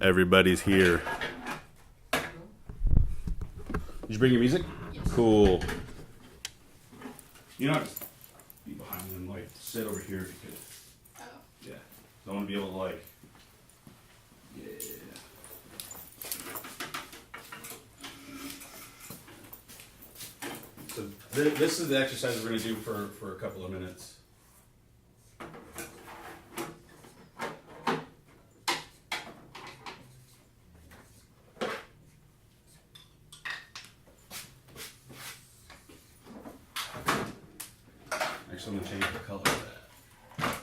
Everybody's here. Did you bring your music? Yes. Cool. You don't have to be behind them, like sit over here if you could. Oh. Yeah. So I want to be able to like. Yeah. So this is the exercise we're going to do for a couple of minutes. Actually, I'm going to change the color of that.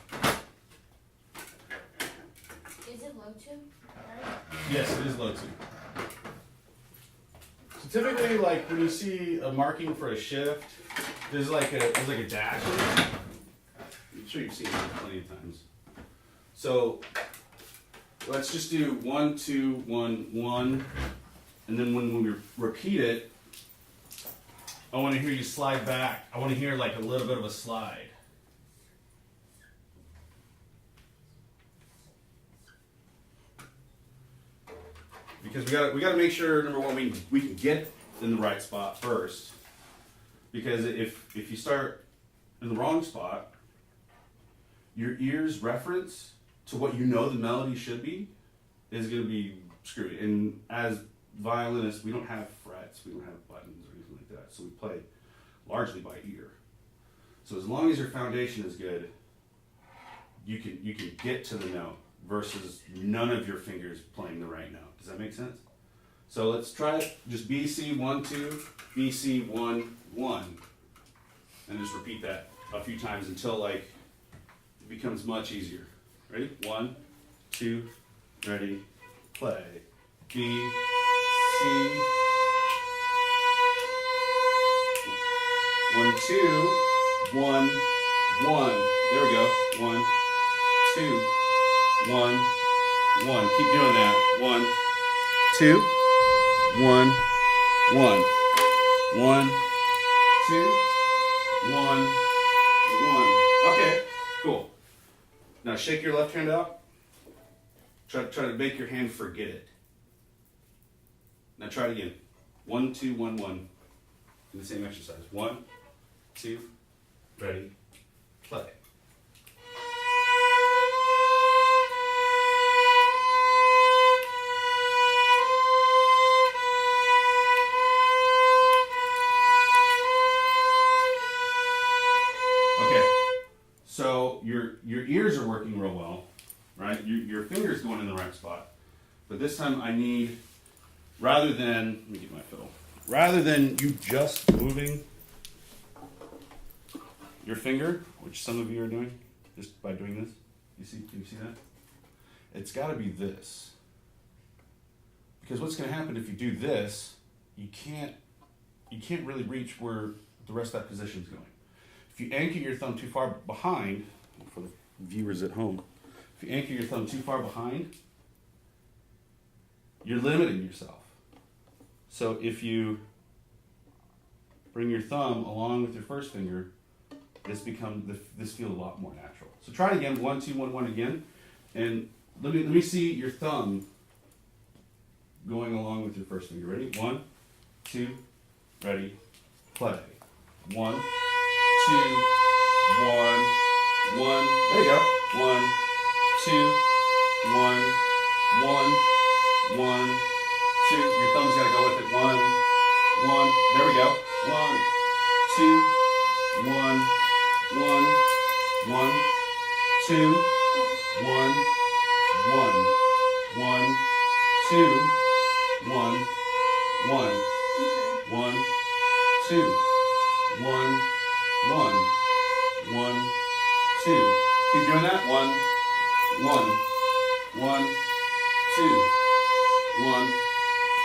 Is it low tune? Yes, it is low tune. So typically, like when you see a marking for a shift, there's like a dash in it. I'm sure you've seen it plenty of times. So let's just do 1, 2, 1, 1, and then when we repeat it, I want to hear you slide back. I want to hear like a little bit of a slide. Because we got to make sure, number one, we can get in the right spot first. Because if you start in the wrong spot, your ear's reference to what you know the melody should be is going to be screwed. And as violinists, we don't have frets, we don't have buttons or anything like that. So we play largely by ear. So as long as your foundation is good, you can get to the note versus none of your fingers playing the right note. Does that make sense? So let's try it. Just B, C, 1, 2, B, C, 1, 1. And just repeat that a few times until like it becomes much easier. Ready? 1, 2, ready, play. B, C, 1, 2, 1, 1. There we go. 1, 2, 1, 1. Keep doing that. 1, 2, 1, 1. 1, 2, 1, 1. Okay, cool. Now shake your left hand out. Try to make your hand forget it. Now try it again. 1, 2, 1, 1. Do the same exercise. 1, 2, ready, play. Okay, so your ears are working real well, right? Your finger's going in the right spot. But this time I need, rather than, let me get my fiddle. Rather than you just moving your finger, which some of you are doing, just by doing this, can you see that? It's got to be this. Because what's going to happen if you do this, you can't really reach where the rest of that position is going. If you anchor your thumb too far behind, for the viewers at home, if you anchor your thumb too far behind, you're limiting yourself. So if you bring your thumb along with your first finger, this feels a lot more natural. So try it again, 1, 2, 1, 1 again, and let me see your thumb going along with your first finger. Ready? 1, 2, ready, play. 1, 2, 1, 1. There you go. 1, 2, 1, 1, 1, 2. Your thumb's got to go with it. 1, 1. There we go. 1, 2, 1, 1, 1, 2, 1, 1, 1, 2, 1, 1, 1, 2, 1, 1, 1, 2. Keep doing that. 1, 1, 1, 2, 1,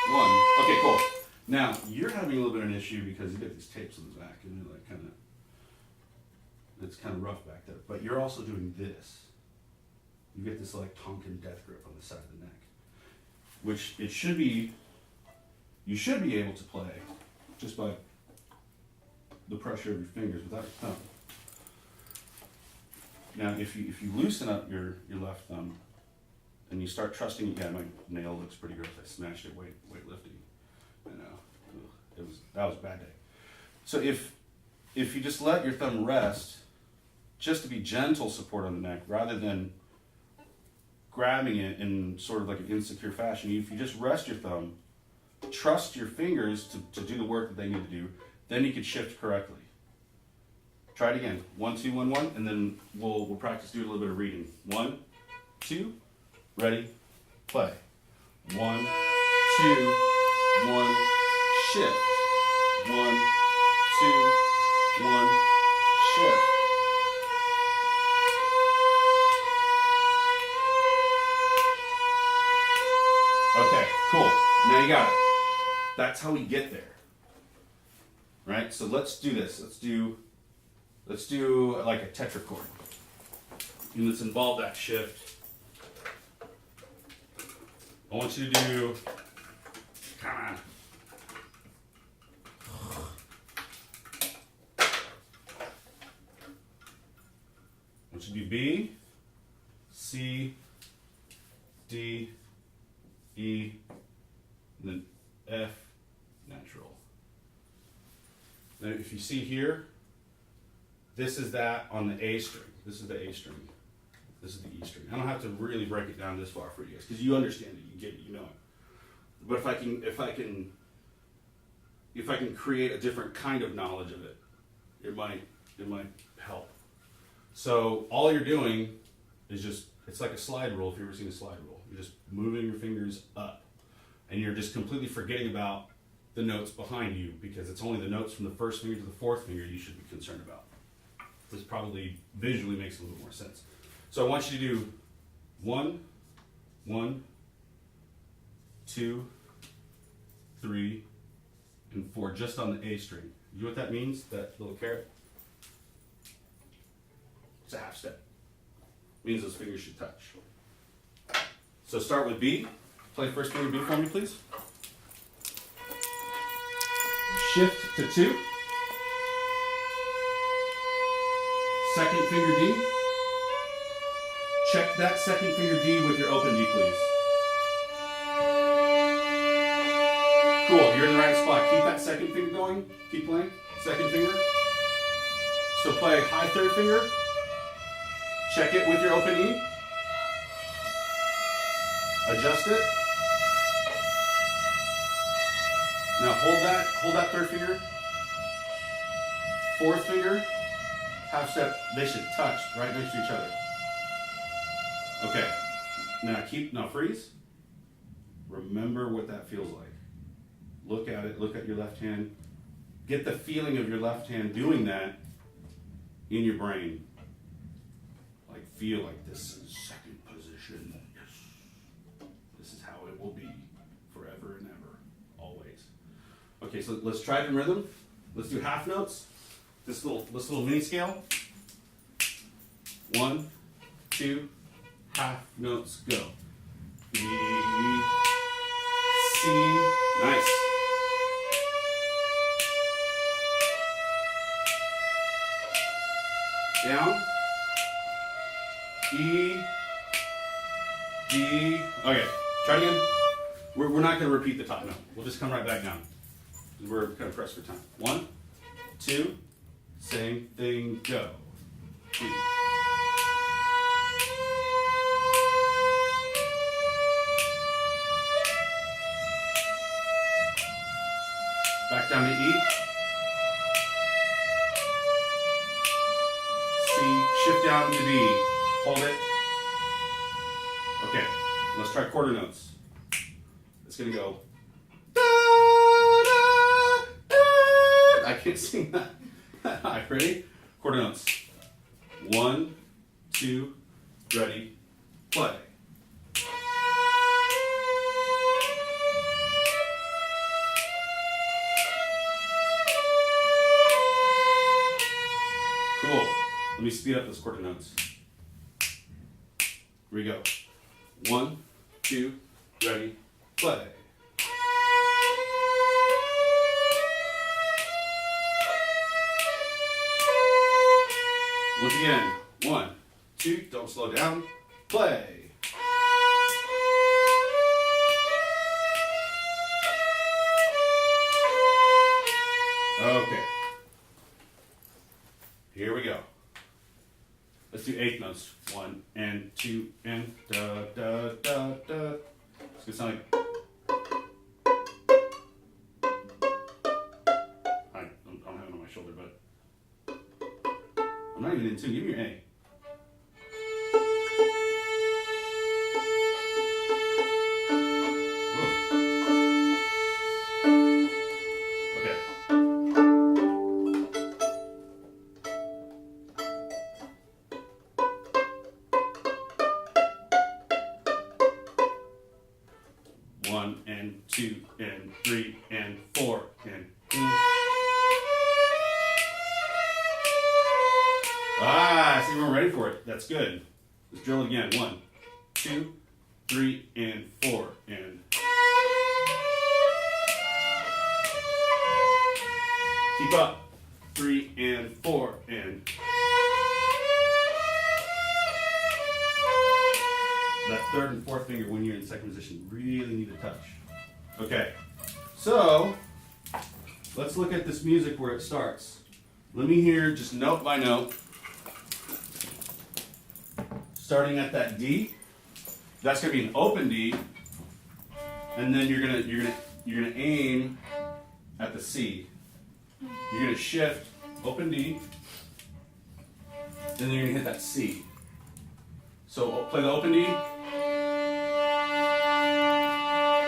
1. Okay, cool. Now you're having a little bit of an issue because you got these tapes on the back, and they're like it's kind of rough back there. But you're also doing this. You get this like Tonkin death grip on the side of the neck, which you should be able to play just by the pressure of your fingers without your thumb. Now, if you loosen up your left thumb, and you start trusting, yeah, my nail looks pretty gross. I smashed it weightlifting. I know. That was a bad day. So if you just let your thumb rest, just to be gentle support on the neck, rather than grabbing it in sort of like an insecure fashion, if you just rest your thumb, trust your fingers to do the work that they need to do, then you can shift correctly. Try it again. 1, 2, 1, 1, and then we'll practice doing a little bit of reading. 1, 2, ready, play. 1, 2, 1, shift. 1, 2, 1, shift. Okay, cool. Now you got it. That's how we get there. Right? So let's do this. Let's do like a tetrachord. And let's involve that shift. I want you to do, come on. I want you to do B, C, D, E, and then F, natural. Now if you see here, this is that on the A string. This is the A string. This is the E string. I don't have to really break it down this far for you guys because you understand it, you get it, you know it. But if I can create a different kind of knowledge of it, it might help. So all you're doing is just, it's like a slide rule. If you've ever seen a slide rule, you're just moving your fingers up, and you're just completely forgetting about the notes behind you because it's only the notes from the first finger to the fourth finger you should be concerned about. This probably visually makes a little bit more sense. So I want you to do 1, 1, 2, 3, and 4, just on the A string. You know what that means? That little caret? It's a half step. It means those fingers should touch. So start with B. Play first finger B for me, please. Shift to 2. Second finger D. Check that second finger D with your open D, please. Cool, you're in the right spot. Keep that second finger going. Keep playing. Second finger. So play high third finger. Check it with your open E. Adjust it. Now hold that third finger. Fourth finger, half step, they should touch right next to each other. Okay, now freeze. Remember what that feels like. Look at it, look at your left hand. Get the feeling of your left hand doing that in your brain. Like feel like this is second position. Yes. This is how it will be forever and ever, always. Okay, so let's try it in rhythm. Let's do half notes. This little mini scale. 1, 2, half notes, go. E, C, nice. Down. E, D. Okay, try it again. We're not going to repeat the top note. We'll just come right back down. We're kind of pressed for time. 1, 2, same thing, go. E. Back down to E. C, shift down to D. Hold it. Okay, let's try quarter notes. It's gonna go. I can't sing that. All right, ready? Quarter notes. 1, 2, ready, play. Cool. Let me speed up those quarter notes. Here we go. 1, 2, ready, play. Once again, 1, 2, don't slow down, play. Let's do eighth notes. 1 and 2 and da da da da. It's gonna sound like. I don't have it on my shoulder, but I'm not even in tune. Give me your A. One and 2 and 3 and 4 and. Ah, see, we're ready for it. That's good. Let's drill it again. 1, 2, 3 and 4 and. Keep up. 3 and 4 and. That third and fourth finger when you're in second position really need to touch. Okay, so let's look at this music where it starts. Let me hear just note by note. Starting at that D, that's gonna be an open D, and then you're gonna aim at the C. You're gonna shift open D, and then you're gonna hit that C. So play the open D.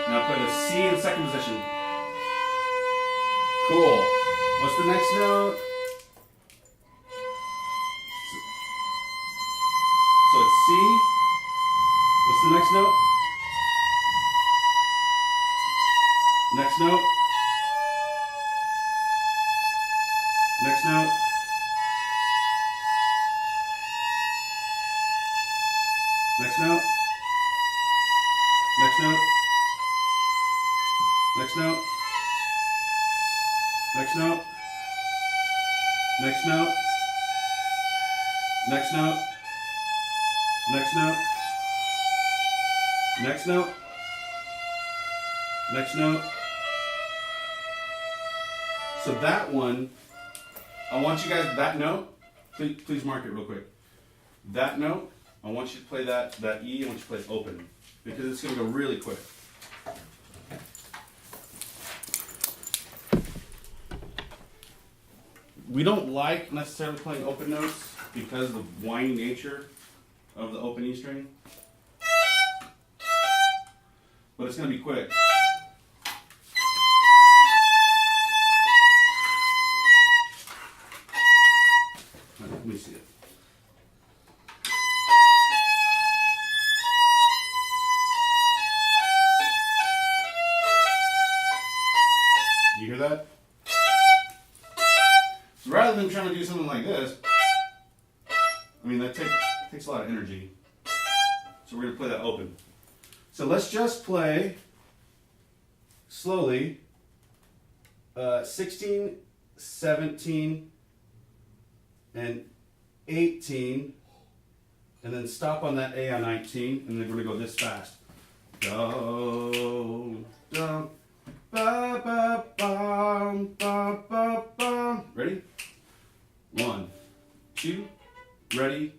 Now play the C in second position. Cool. What's the next note? So it's C. What's the next note? Next note. Next note. Next note. Next note. Next note. Next note. Next note. Next note. Next note. Next note. Next note. So that one, I want you guys, that note, please mark it real quick. That note, I want you to play that E, I want you to play it open, because it's going to go really quick. We don't like necessarily playing open notes because of the whiny nature of the open E string, but it's going to be quick. Let me see it. You hear that? So rather than trying to do something like this, I mean, that takes a lot of energy. So we're going to play that open. So let's just play slowly 16, 17, and 18, and then stop on that A on 19, and then we're going to go this fast. Do, do, ba, ba, bum, ba, ba, bum. Ready? 1, 2, ready,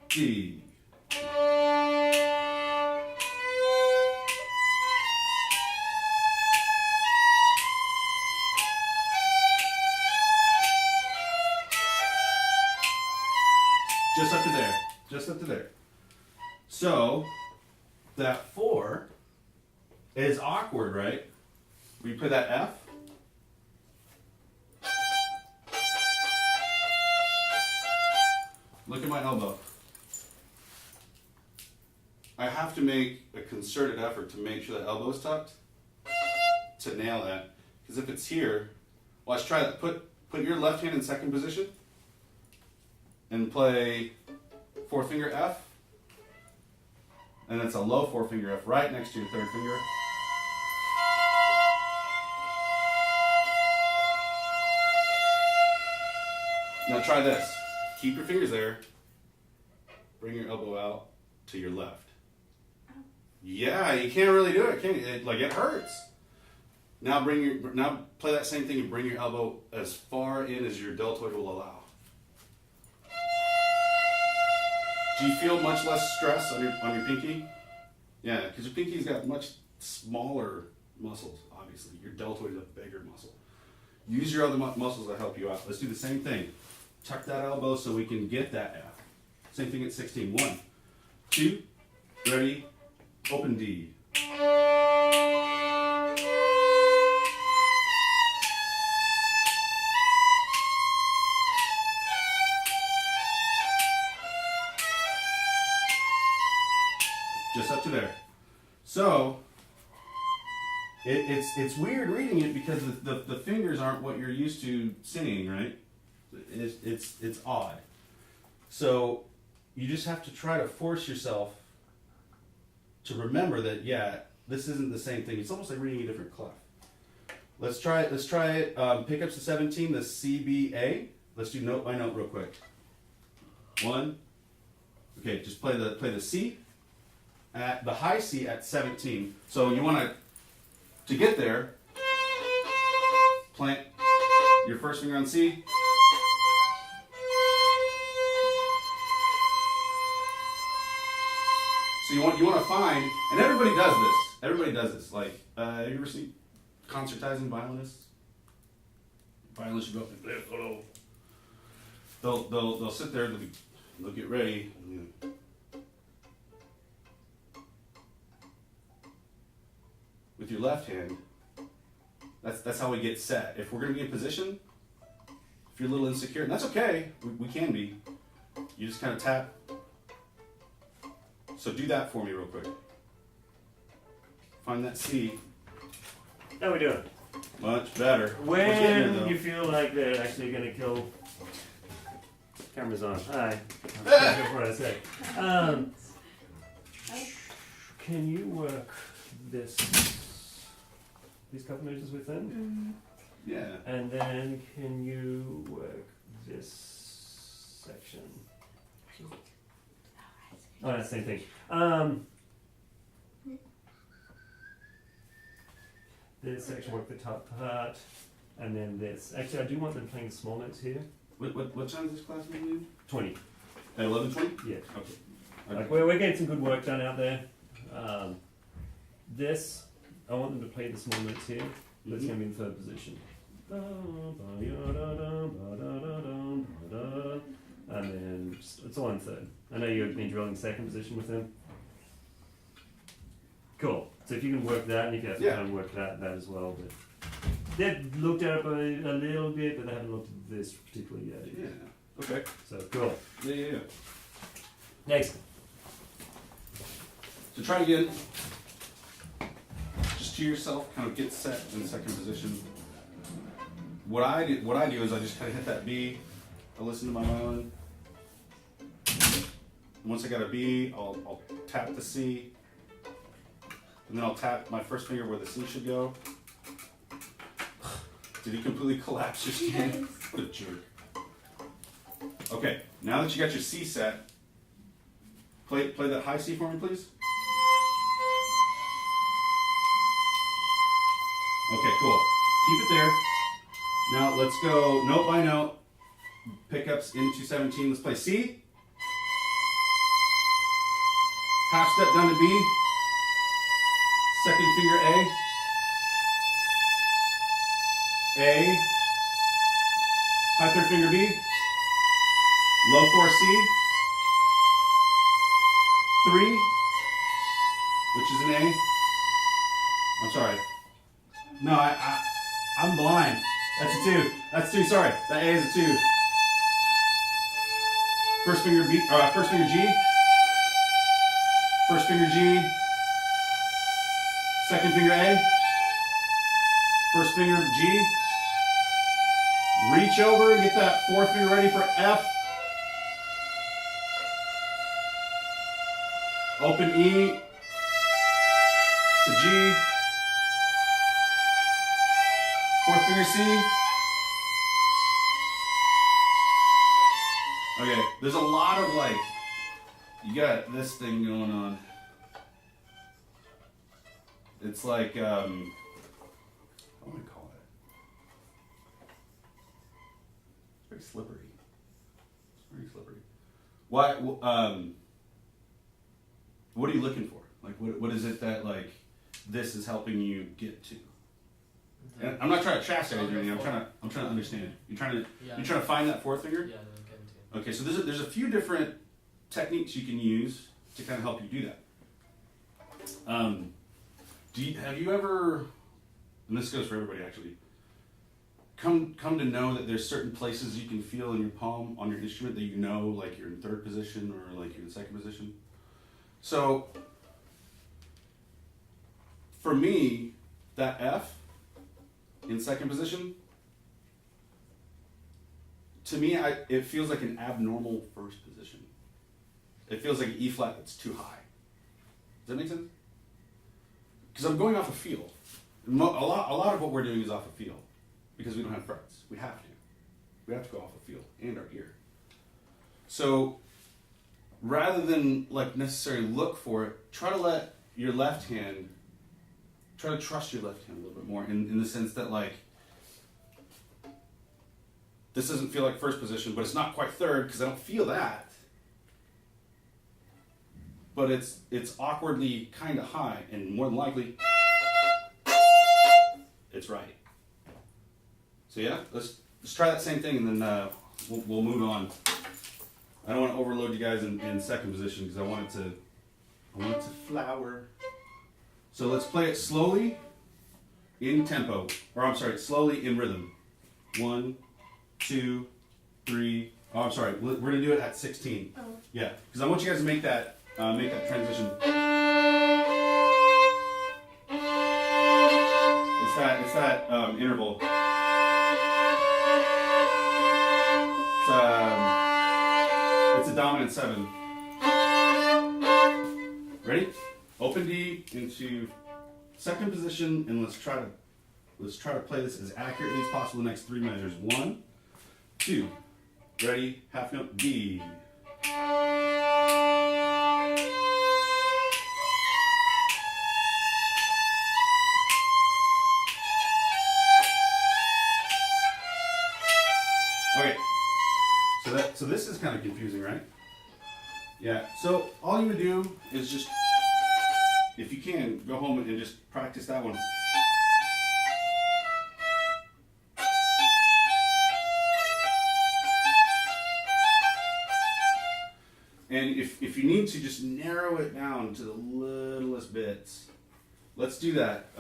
D. Just up to there. Just up to there. So, that 4 is awkward, right? We play that F. Look at my elbow. I have to make a concerted effort to make sure that elbow is tucked to nail that. Because if it's here, well, let's try that. Put your left hand in second position and play 4th finger F. And it's a low 4th finger F right next to your 3rd finger. Now try this. Keep your fingers there. Bring your elbow out to your left. Yeah, you can't really do it, can you? It hurts. Now play that same thing and bring your elbow as far in as your deltoid will allow. Do you feel much less stress on your pinky? Yeah, because your pinky's got much smaller muscles, obviously. Your deltoid is a bigger muscle. Use your other muscles to help you out. Let's do the same thing. Tuck that elbow so we can get that F. Same thing at 16. 1, 2, ready, open D. Just up to there. So it's weird reading it because the fingers aren't what you're used to singing, right? It's odd. So you just have to try to force yourself to remember that, yeah, this isn't the same thing. It's almost like reading a different clef. Let's try it. Pickups to 17, the C, B, A. Let's do note by note real quick. 1. Okay, just play the C at the high C at 17. So you want to get there, plant your first finger on C. So you want to find, and everybody does this. Everybody does this. Like, have you ever seen concertizing violinists? Violinists should go up and they'll sit there. They'll get ready. With your left hand, that's how we get set. If we're going to be in position, if you're a little insecure, and that's okay, we can be. You just kind of tap. So do that for me real quick. Find that C. How we doing? Much better. When you feel like they're actually going to kill... Camera's on. Hi. For a sec. Can you work these combinations with them? Yeah. And then can you work this section? Oh, that's the same thing. This section, work the top part, and then this. Actually, I do want them playing the small notes here. What time is this class meeting? 20. At 11:20? Yeah. Okay. Like we're getting some good work done out there. This, I want them to play the small notes here. Let's get them in third position. And then it's all in third. I know you've been drilling second position with them. Cool. So if you can work that, and if you have to kind of work that as well. But they've looked at it a little bit, but they haven't looked at this particularly yet. Yeah. Okay. So cool. Yeah. Next. So try again. Just to yourself, kind of get set in second position. What I do is I just kind of hit that B. I listen to my violin. Once I got a B, I'll tap the C. And then I'll tap my first finger where the C should go. Did he completely collapse your stand? Yes. What a jerk. Okay, now that you got your C set, play that high C for me, please. Okay, cool. Keep it there. Now let's go note by note. Pickups into 17. Let's play C. Half step down to B. Second finger A. A. High third finger B. Low 4 C. 3, which is an A. I'm sorry. No, I'm blind. That's a 2. That's 2. Sorry, that A is a 2. First finger B. First finger G. First finger G. Second finger A. First finger G. Reach over and get that fourth finger ready for F. Open E to G. Fourth finger C. Okay, there's a lot of like, you got this thing going on. It's like, what do I call it? It's very slippery. It's very slippery. Why? What are you looking for? Like, what is it that, like, this is helping you get to? And I'm not trying to chastise you or anything. I'm trying to understand. You're trying to find that fourth finger? Yeah, the Okay, so there's a few different techniques you can use to kind of help you do that. Have you ever, and this goes for everybody actually, come to know that there's certain places you can feel in your palm on your instrument that you know, like you're in third position or like you're in second position? So for me, that F in second position, to me, it feels like an abnormal first position. It feels like an E flat that's too high. Does that make sense? Because I'm going off a feel. A lot of what we're doing is off a feel because we don't have frets. We have to. We have to go off a feel and our ear. So rather than like necessarily look for it, try to let your left hand, try to trust your left hand a little bit more in the sense that like, this doesn't feel like first position, but it's not quite third because I don't feel that. But it's awkwardly kind of high, and more than likely, it's right. So yeah, let's try that same thing, and then we'll move on. I don't want to overload you guys in second position because I want it to flower. So let's play it slowly in tempo, or I'm sorry, slowly in rhythm. 1, 2, 3. Oh, I'm sorry. We're gonna do it at 16. Oh. Yeah, because I want you guys to make that transition. It's that interval. It's a dominant 7. Ready? Open D into second position, and let's try to play this as accurately as possible. The next 3 measures. 1, 2. Ready? Half note D. Okay, so this is kind of confusing, right? Yeah, so all you would do is just, if you can, go home and just practice that one. And if you need to, just narrow it down to the littlest bits. Let's do that.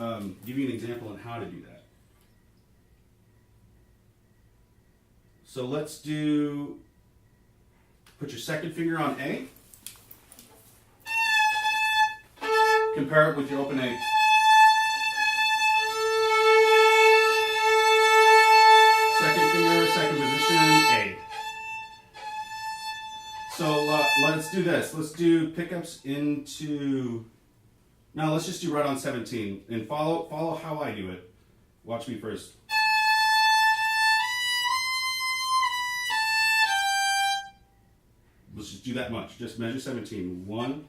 Give you an example on how to do that. So let's put your second finger on A. Compare it with your open A. Second finger, second position, A. So let's do this. Let's do pickups into, now let's just do right on 17 and follow how I do it. Watch me first. Let's just do that much. Just measure 17. 1,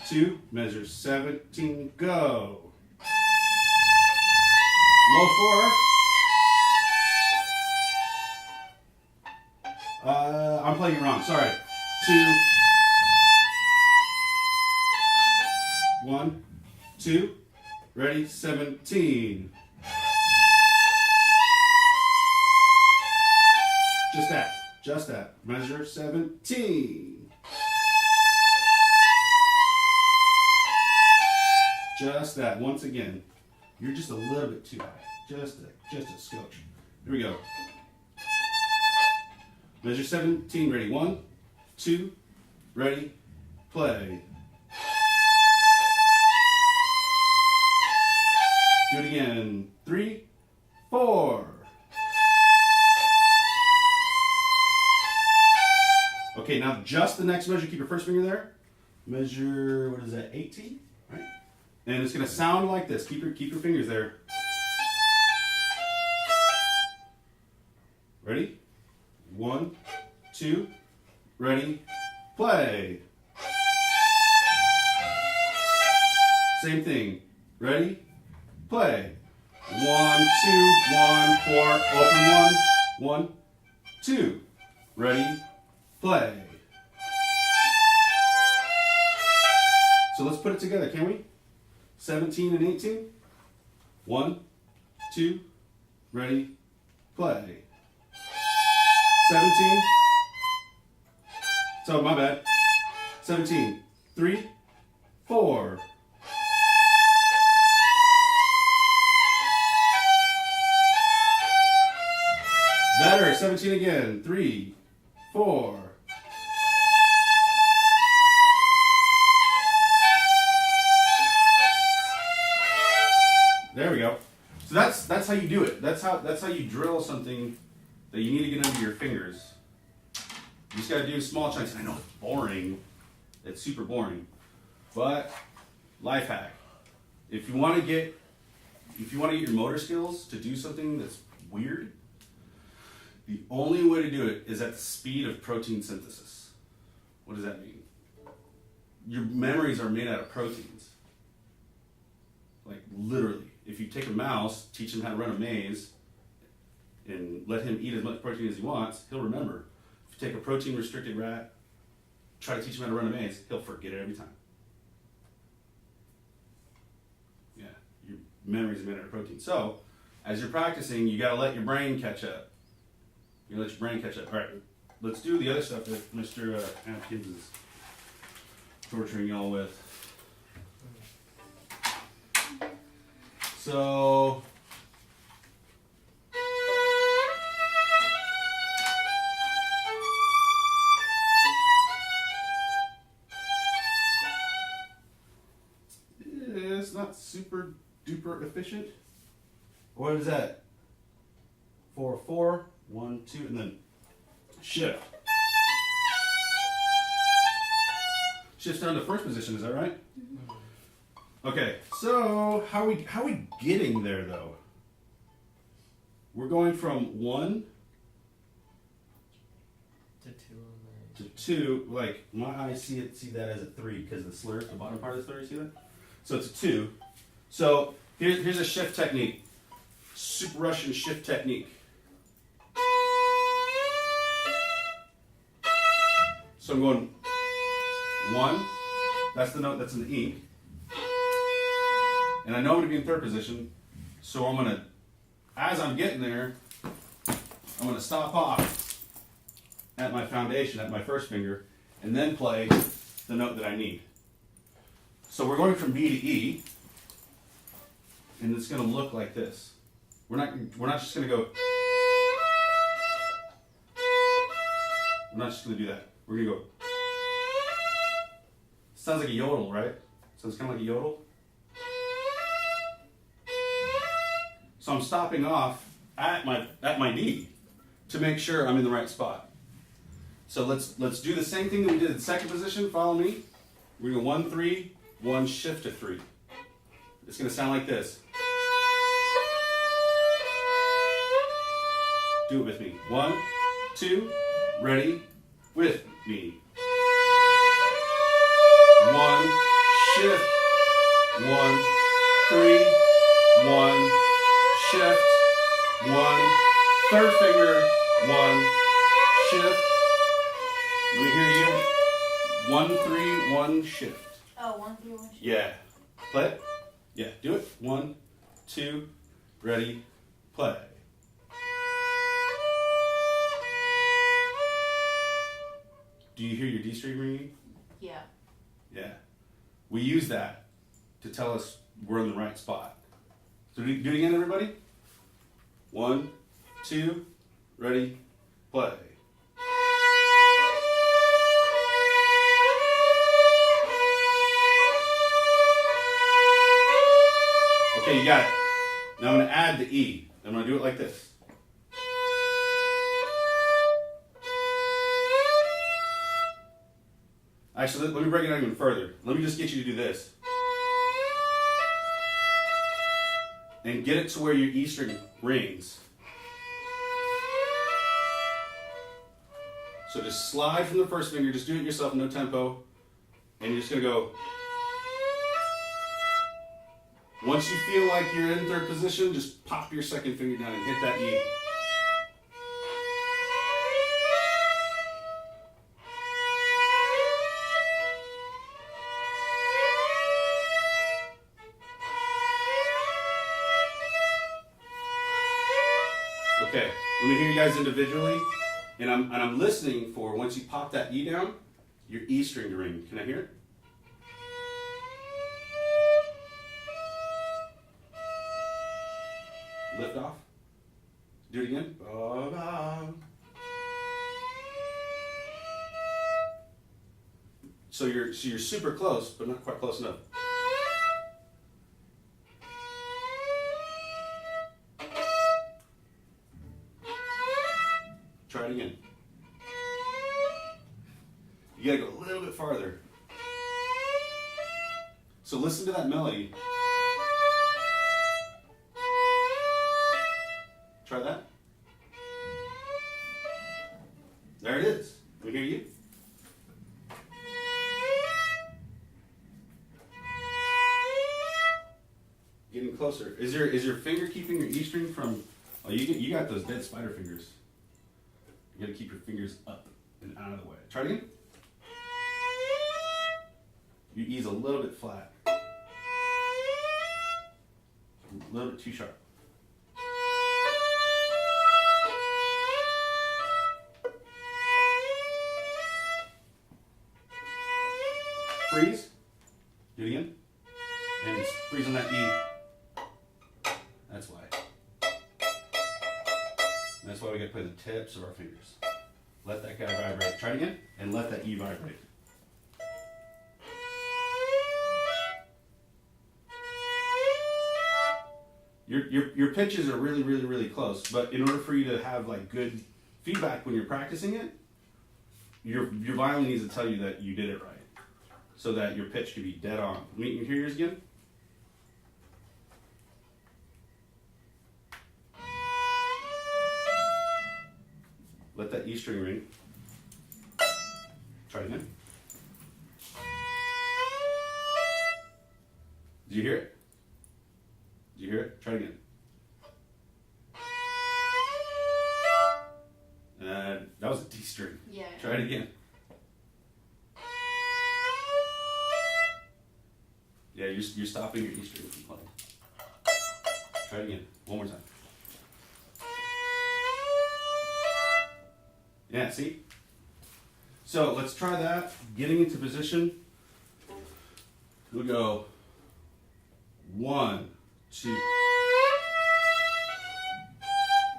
2, measure 17, go. Low 4. I'm playing it wrong, sorry. 2, 1, 2, ready, 17. Just that. Measure 17. Just that. Once again, you're just a little bit too high. Just a scotch. Here we go. Measure 17. Ready. 1, 2, ready, play. Do it again. 3, 4. Okay, now just the next measure. Keep your first finger there. Measure, what is that, 18? Right? And it's going to sound like this. Keep your fingers there. Ready? 1, 2, ready, play. Same thing. Ready, play. 1, 2, 1, 4, open 1, 1, 2. Ready, play. So let's put it together, can we? 17 and 18. 1, 2, ready, play. 17. So my bad. 17. 3, 4. Better. 17 again. 3, 4. There we go. So that's how you do it. That's how you drill something that you need to get under your fingers. You just gotta do small chunks. I know it's boring. It's super boring. But life hack. If you wanna get your motor skills to do something that's weird, the only way to do it is at the speed of protein synthesis. What does that mean? Your memories are made out of proteins. Like literally. If you take a mouse, teach him how to run a maze, and let him eat as much protein as he wants, he'll remember. If you take a protein restricted rat, try to teach him how to run a maze, he'll forget it every time. Yeah, your memories are made out of protein. So, as you're practicing, you gotta let your brain catch up. You let your brain catch up. All right, let's do the other stuff that Mr. Atkins is torturing y'all with. So, it's not super duper efficient. What is that? 4, 4, 1, 2, and then shift. Shifts down to first position, is that right? Okay, so how are we getting there though? We're going from 1 to 2. Like my eyes see that as a 3 because the slur, the bottom part of the slur, see that? So it's a 2. So here's a shift technique. Super Russian shift technique. So I'm going 1. That's the note that's in the E. And I know I'm going to be in third position, so I'm going to, as I'm getting there, I'm going to stop off at my foundation, at my first finger, and then play the note that I need. So we're going from B to E, and it's going to look like this. We're not just going to go. We're not just going to do that. We're going to go. Sounds like a yodel, right? Sounds kind of like a yodel. So I'm stopping off at my D to make sure I'm in the right spot. So let's do the same thing that we did in second position. Follow me. We're going to go 1, 3, 1, shift to 3. It's going to sound like this. Do it with me. 1, 2, ready, with me. 1, shift, 1, 3, 1, shift, 1, third finger, 1, shift. Let me hear you. 1, 3, 1, shift. Oh, 1, 3, 1, shift. Yeah. Play it. Yeah, do it. 1, 2, ready, play. Do you hear your D string ringing? Yeah. Yeah. We use that to tell us we're in the right spot. So do it again, everybody. 1, 2, ready, play. Okay, you got it. Now I'm going to add the E. I'm going to do it like this. Actually, let me break it down even further. Let me just get you to do this. And get it to where your E string rings. So just slide from the first finger, just do it yourself, no tempo. And you're just going to go. Once you feel like you're in third position, just pop your second finger down and hit that E. Okay, let me hear you guys individually, and I'm listening for once you pop that E down, your E string to ring. Can I hear it? Lift off. Do it again. Ba-ba. So you're super close, but not quite close enough. Try it again. You gotta go a little bit farther. So listen to that melody. Try that. There it is. Can we hear you? Getting closer. Is your finger keeping your E string from? Oh, you got those dead spider fingers. You gotta keep your fingers up and out of the way. Try it again. Your E's a little bit flat. A little bit too sharp. Freeze. Do it again. And just freeze on that E. That's why. That's why we gotta play the tips of our fingers. Let that guy vibrate. Try it again. And let that E vibrate. Your pitches are really, really, really close. But in order for you to have like good feedback when you're practicing it, your violin needs to tell you that you did it right, so that your pitch can be dead on. Let me hear yours again. Let that E string ring. Try it again. Did you hear it? Did you hear it? Try it again. That was a D string. Yeah. Try it again. Yeah, you're stopping your E string from playing. Try it again. One more time. Yeah, see? So let's try that. Getting into position. We'll go 1, 2.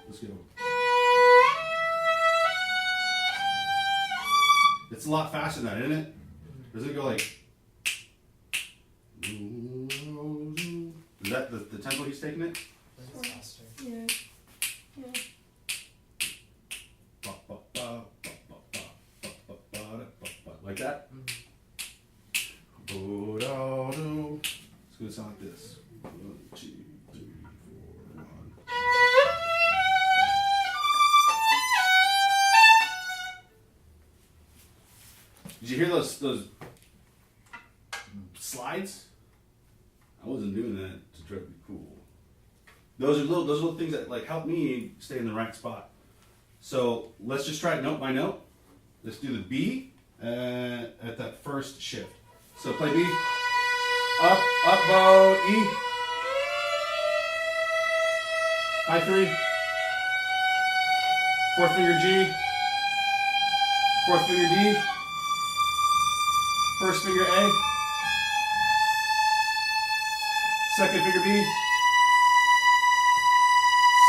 Let's go. It's a lot faster than that, isn't it? Doesn't it go like... Is that the tempo he's taking it? It's faster. Yeah. Yeah. Like that? It's gonna sound like this. 1, 2, 3, 4, 1. Did you hear those slides? I wasn't doing that to try to be cool. Those are little things that like help me stay in the right spot. So let's just try it note by note. Let's do the B at that first shift. So play B. Up, bow, E. High 3. 4th finger G. 4th finger D. 1st finger A. 2nd finger B.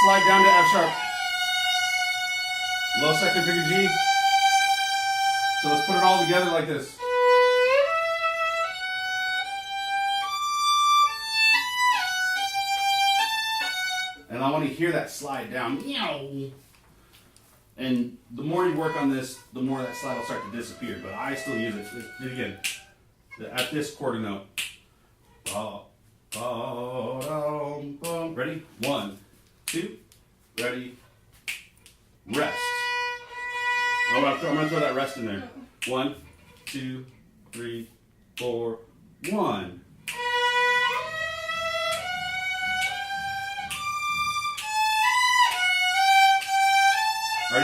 Slide down to F sharp. Low 2nd finger G. So let's put it all together like this. And I want to hear that slide down. And the more you work on this, the more that slide will start to disappear. But I still use it. Let's do it again. At this quarter note. Ready? 1, 2. Ready? Rest. I'm gonna throw that rest in there. 1, 2, 3, 4, 1. Are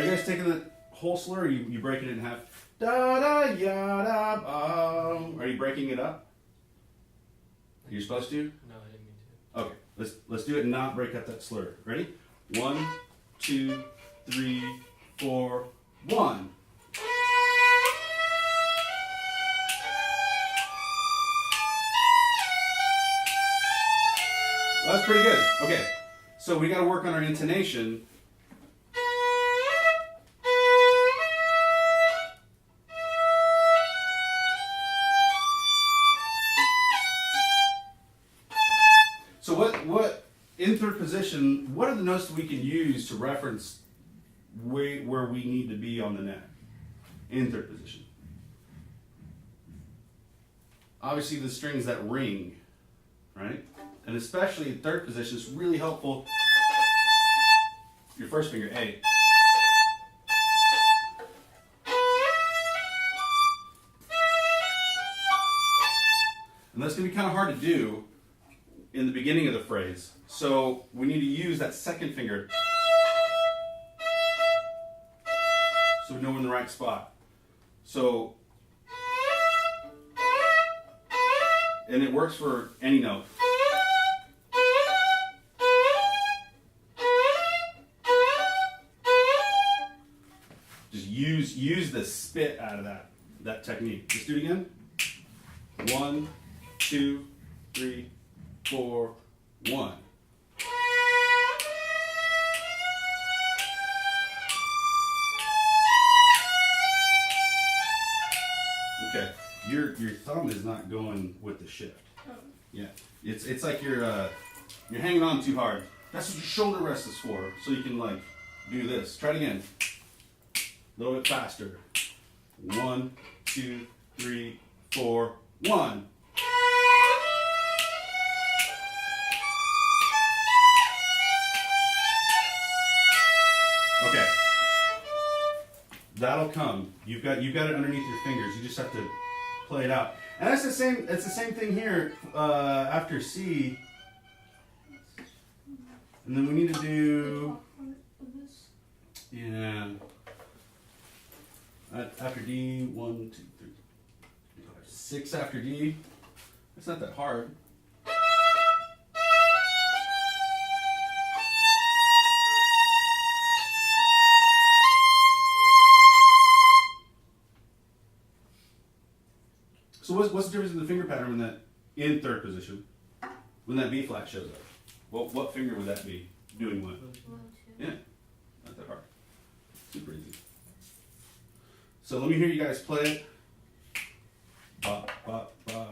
you guys taking the whole slur, or are you breaking it in half? Da da ya da ba. Are you breaking it up? You're supposed to? No, I didn't mean to. Okay, let's do it and not break up that slur. Ready? 1, 2, 3, 4, 1. Well, that's pretty good. Okay, so we got to work on our intonation. So what in third position, what are the notes that we can use to reference where we need to be on the neck in third position? Obviously the strings that ring, right? And especially in third position, it's really helpful. Your first finger, A. And that's going to be kind of hard to do in the beginning of the phrase. So we need to use that second finger so we know we're in the right spot. So, and it works for any note. Just use the spit out of that technique. Just do it again. 1, 2, 3, 4, 1. Okay, your thumb is not going with the shift. Yeah, it's like you're hanging on too hard. That's what your shoulder rest is for, so you can like do this. Try it again. A little bit faster. 1, 2, 3, 4, 1. Okay. That'll come. You've got it underneath your fingers. You just have to play it out. And that's the same. It's the same thing here after C. And then we need to do. Yeah. After D, 1, 2, 3, 4, 5, 6 after D. It's not that hard. So what's the difference in the finger pattern when that in third position, when that B flat shows up? What finger would that be doing what? 1, 2. Yeah, not that hard. Super easy. So let me hear you guys play it. Ba, ba, ba.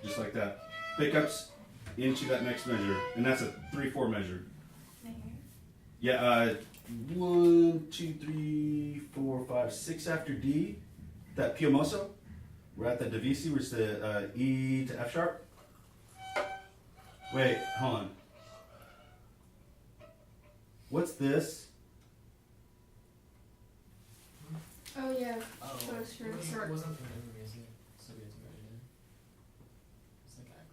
Just like that. Pickups into that next measure, and that's a 3/4 measure. Right here. Yeah. 1, 2, 3, 4, 5, 6 after D. That Piomoso. We're at the Divisi, which is the E to F sharp. Wait, hold on. What's this? Oh yeah. Oh, So it's for it short. wasn't for memory, isn't it? So we had to write it in. It's like X.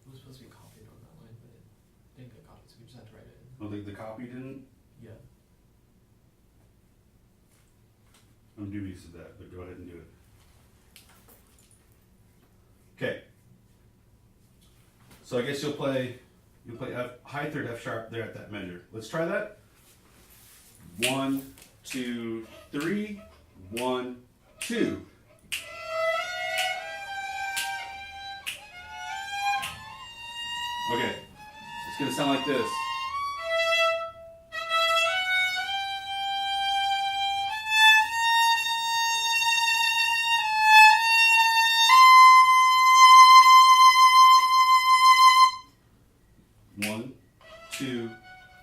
It was supposed to be copied on that line, but it didn't get copied, so we just had to write it in. Oh, the copy didn't? Yeah. I'm dubious of that, but go ahead and do it. Okay. So I guess you'll play F, high third F sharp there at that measure. Let's try that. 1, 2, 3, 1, 2. Okay. It's gonna sound like this. One, 2,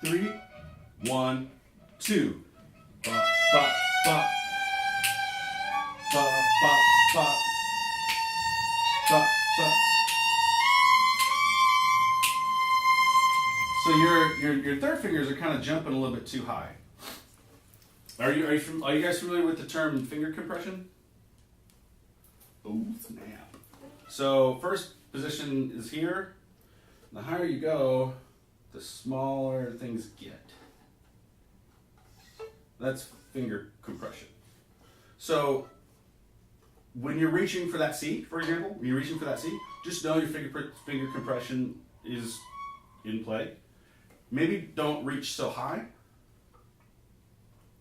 3, 1, 2. Ba, ba, ba. Ba, ba, ba. Ba, ba. So your third fingers are kind of jumping a little bit too high. Are you guys familiar with the term finger compression? Oh snap! So first position is here. The higher you go, the smaller things get. That's finger compression. So when you're reaching for that C, for example, when you're reaching for that C, just know your finger compression is in play. maybe don't reach so high.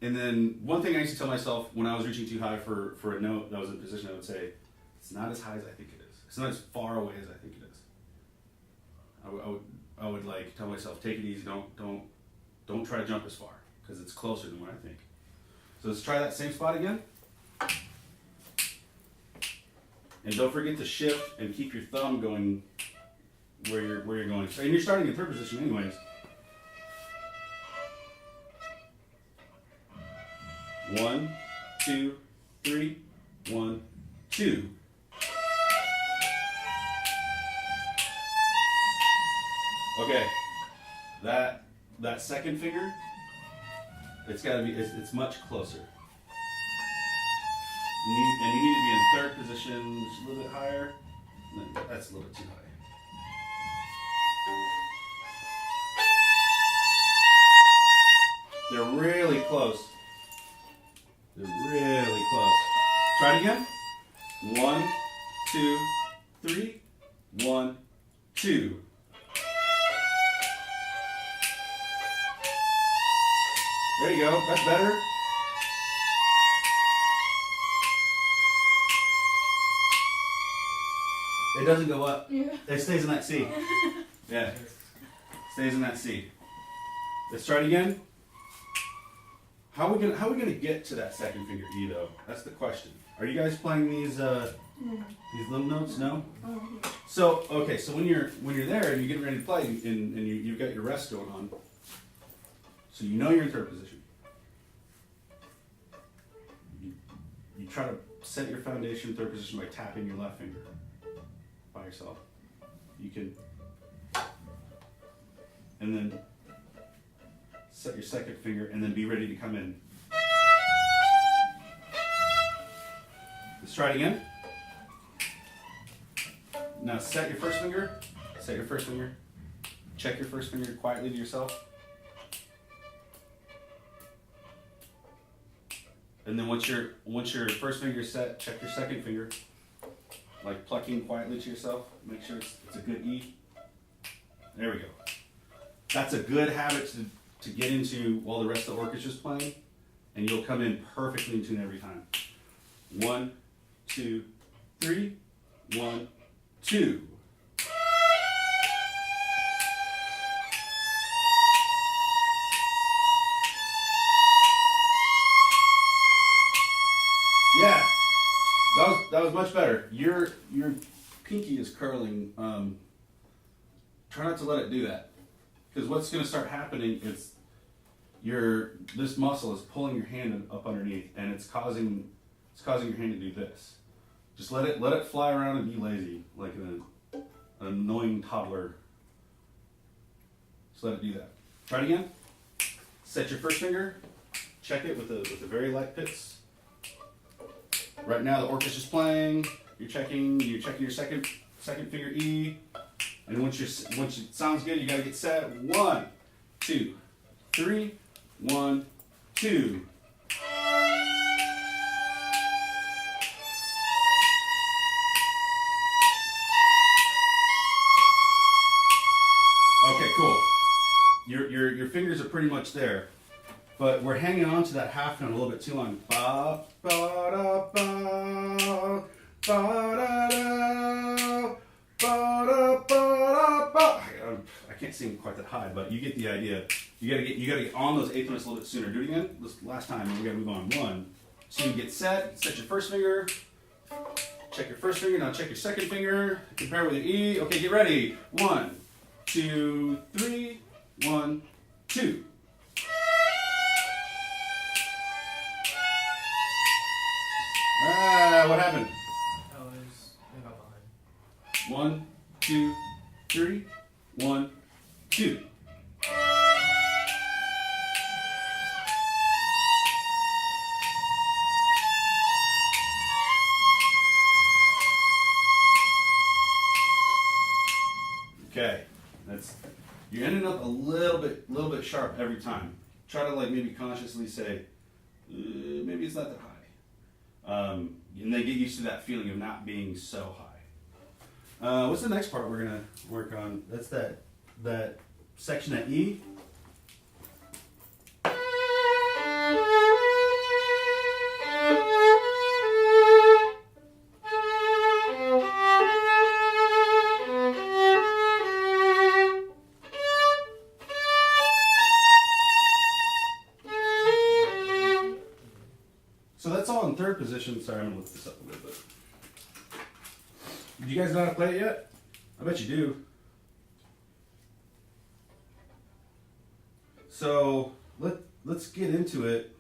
And then one thing I used to tell myself when I was reaching too high for a note that was in position, I would say, it's not as high as I think it is. It's not as far away as I think it is. I would like tell myself, take it easy. Don't try to jump as far because it's closer than what I think. So let's try that same spot again. And don't forget to shift and keep your thumb going where you're going. And you're starting in third position anyways. 1, 2, 3, 1, 2. Okay, that second finger, it's got to be, it's much closer. You need to be in third position, just a little bit higher. No, that's a little bit too high. They're really close. They're really close. Try it again. 1, 2, 3, 1, 2. There you go. That's better. It doesn't go up. Yeah. It stays in that C. Yeah. Stays in that C. Let's try it again. How are we gonna get to that second finger E though? That's the question. Are you guys playing these little notes? No. Oh, yeah. So okay, so when you're there and you're getting ready to play and you've got your rest going on, so you know you're in third position. You try to set your foundation in third position by tapping your left finger by yourself. You can, and then set your second finger and then be ready to come in. Let's try it again. Now set your first finger, check your first finger quietly to yourself. And then once your first finger is set, check your second finger, like plucking quietly to yourself. Make sure it's a good E. There we go. That's a good habit to get into while the rest of the orchestra's playing, and you'll come in perfectly in tune every time. 1, 2, 3, 1, 2. Yeah, that was much better. Your pinky is curling. Try not to let it do that, because what's going to start happening is this muscle is pulling your hand up underneath, and it's causing your hand to do this. Just let it fly around and be lazy, like an annoying toddler. Just let it do that. Try it again. Set your first finger. Check it with a very light pits. Right now the orchestra's playing. You're checking your second finger E, and once it sounds good, you gotta get set. 1, 2, 3, 1, 2. Okay, cool. Your fingers are pretty much there. But we're hanging on to that half note a little bit too long. Ba, ba, da, ba, ba, da, da, ba, da, ba, da, ba. I can't sing quite that high, but you get the idea. You gotta get on those eighth notes a little bit sooner. Do it again. This last time, we gotta move on. 1, 2, get set. Set your first finger. Check your first finger. Now check your second finger. Compare with your E. Okay, get ready. 1, 2, 3. 1, 2. What happened? I got behind. 1, 2, 3. 1, 2. Okay, you're ending up a little bit sharp every time. Try to like maybe consciously say, maybe it's not that high. And they get used to that feeling of not being so high. What's the next part we're gonna work on? That's that section at E. position. Sorry, I'm gonna look this up a little bit. Do you guys know how to play it yet? I bet you do. So let's get into it.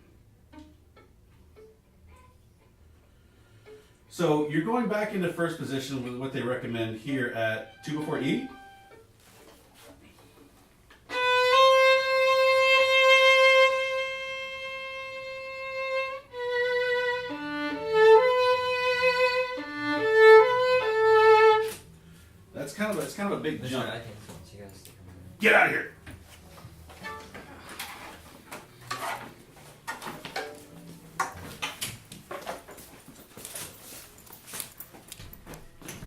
So you're going back into first position with what they recommend here at 2 before E. It's kind of a big Mr. jump. Atkins wants you guys to come in. Get out of here!